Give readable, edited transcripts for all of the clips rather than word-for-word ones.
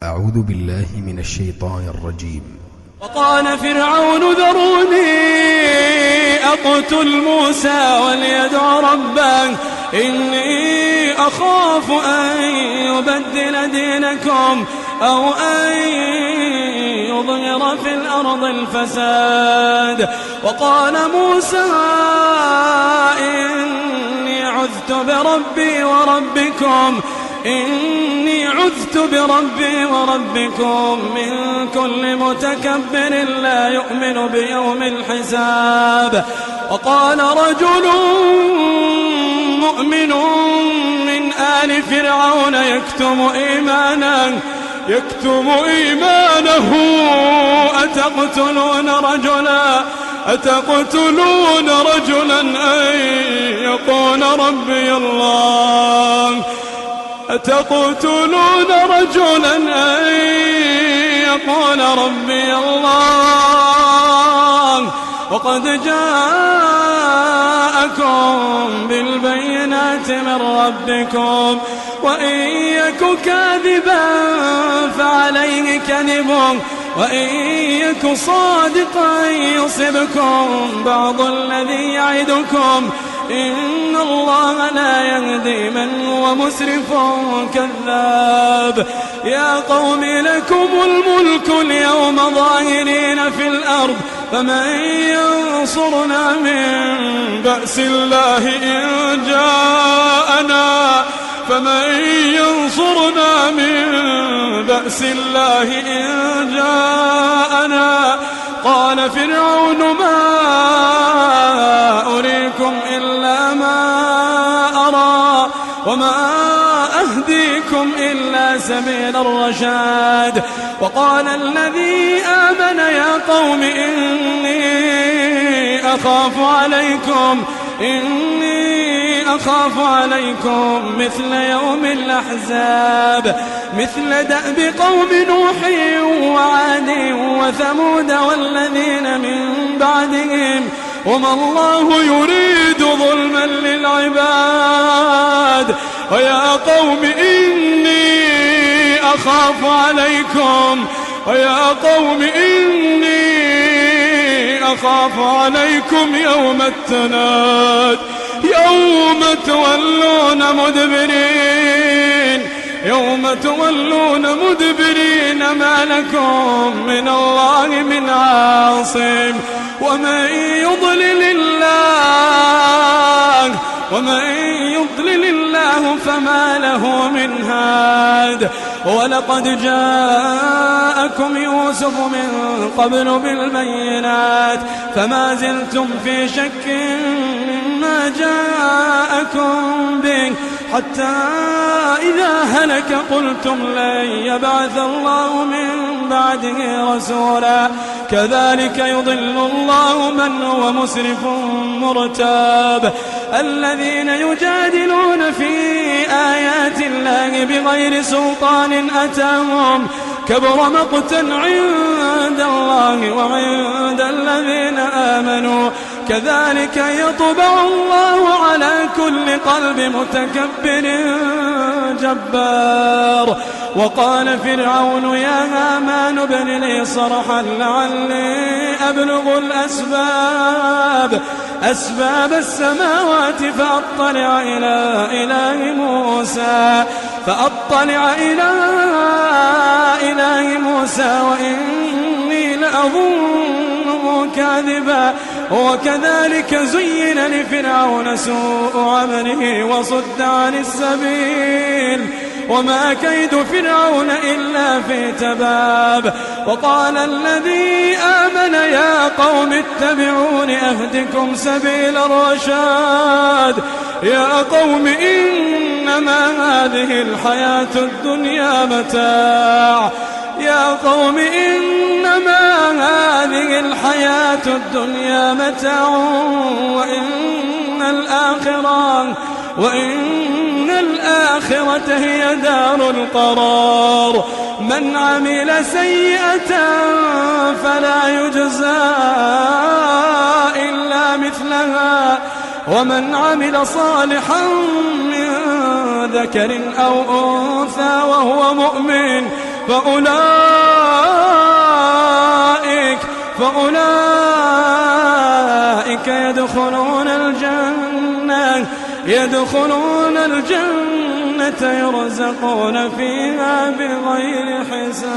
أعوذ بالله من الشيطان الرجيم. وقال فرعون ذروني أقتل موسى وليدع ربه إني أخاف أن يبدل دينكم أو أن يظهر في الأرض الفساد. وقال موسى إني عذت بربي وربكم من كل متكبر لا يؤمن بيوم الحساب. وقال رجل مؤمن من آل فرعون يكتم إيمانه أتقتلون رجلا أن يقول ربي الله وقد جاءكم بالبينات من ربكم وإن يك كاذبا فعليه كذبه وإن يك صادقا يصبكم بعض الذي يعدكم إن الله لا يهدي من هو مسرف كذاب. يا قوم لكم الملك اليوم ظاهرين في الأرض فمن ينصرنا من بأس الله إن جاءنا قال فرعون ما أريكم إلا ما أرى وما أهديكم إلا سبيل الرشاد. وقال الذي آمن يا قوم إني أخاف عليكم مثل يوم الأحزاب مثل دأب قوم نوح وعاد وثمود والذين من بعدهم وما الله يريد ظلما للعباد. ويا قوم إني أخاف عليكم يوم التناد يوم تولون مدبرين ما لكم من الله من عاصم ومن يضلل الله فما له من هاد. ولقد جاءكم يوسف من قبل بالبينات فما زلتم في شك مما جاءكم به حتى إذا هلك قلتم لن يبعث الله من بعده رسولا كذلك يضل الله من هو مسرف مرتاب. الذين يجادلون في آيات الله بغير سلطان أتاهم كبر مقتا عند الله وعند الذين آمنوا كذلك يطبع الله على كل قلب متكبر جبار. وقال فرعون يا هامان ابن لي صرحا لعلي أبلغ أسباب السماوات فأطلع إلى إله موسى وإني لأظنه كاذبا. وكذلك زين لفرعون سوء عمله وصد عن السبيل وما كيد فرعون إلا في تباب. وقال الذي آمن يا قوم اتبعون أهدكم سبيل الرشاد. يا قوم إنما هذه الحياة الدنيا متاع وإن الآخرة هي دار القرار. من عمل سيئة فلا يجزى إلا مثلها ومن عمل صالحا من ذكر أو أنثى وهو مؤمن فأولئك يدخلون الجنة يرزقون فيها بغير حساب.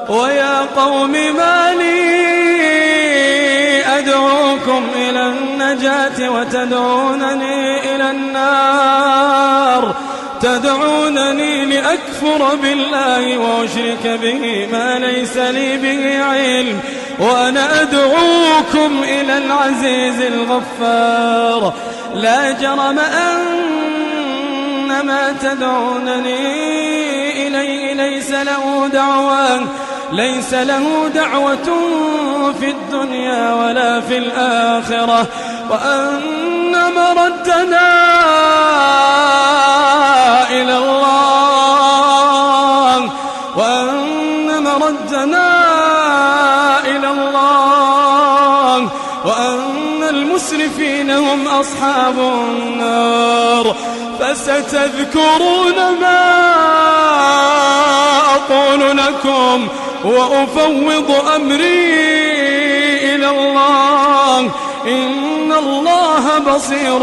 ويا قوم ما لي أدعوكم إلى النجاة وتدعونني إلى النار، تدعونني لأكفر بالله وأشرك به ما ليس لي به علم، وأنا أدعوكم إلى العزيز الغفار. لا جرم أن ما تدعونني إليه ليس له دعوة في الدنيا ولا في الآخرة، وأن مردنا إلى الله، وأن المسرفين هم أصحاب النار. فستذكرون ما أقول لكم وأفوض أمري إلى الله، إن الله بصير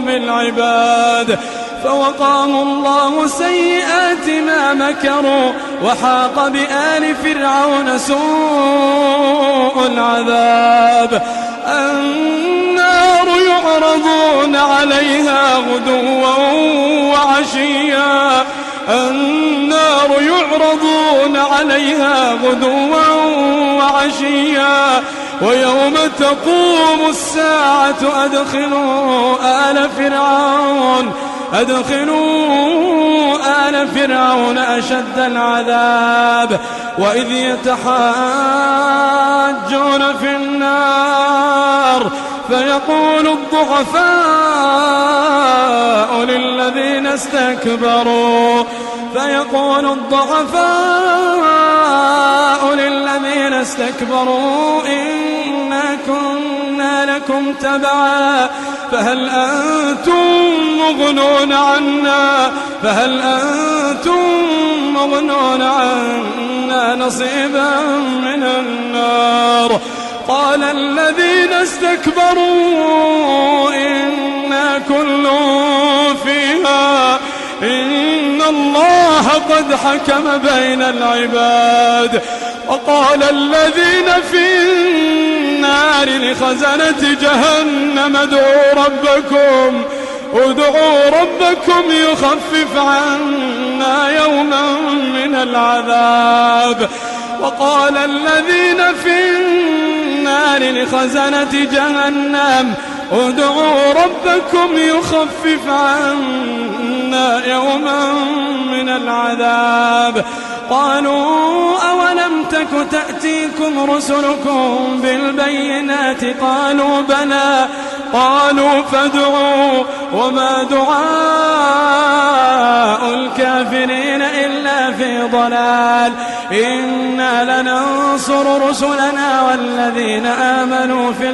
بالعباد. فوقاه الله سيئات ما مكروا، وحاق بآل فرعون سوء العذاب. النار يعرضون عليها غدوا وعشيا، النار يعرضون عليها غدوا وعشيا، ويوم تقوم الساعة أدخلوا آل فرعون أشد العذاب. وإذ يتحاجون في النار فيقول الضعفاء للذين استكبروا إنا كنا لكم تبعا فهل أنتم مغنون عنا نصيبا من النار. قال الذين استكبروا إنا كل فيها إن الله قد حكم بين العباد. وقال الذين في النار لخزنة جهنم ادعوا ربكم يخفف عنا يوما من العذاب. وقال الذين في النار لخزنة جهنم ادعوا ربكم يخفف عنا يوما من العذاب. قالوا أولم تك تأتيكم رسلكم بالبينات قالوا بلى قالوا فادعوا وما دعاء الكافرين إلا في ضلال. إنا لننصر رسلنا والذين آمنوا في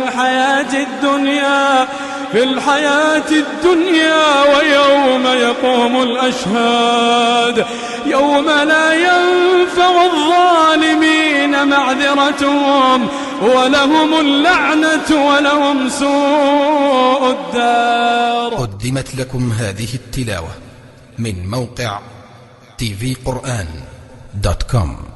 الحياة الدنيا ويوم يقوم الأشهاد، يوم لا ينفع الظالمين معذرتهم ولهم اللعنة ولهم سوء الدار. قدمت لكم هذه التلاوة من موقع tvquran.com.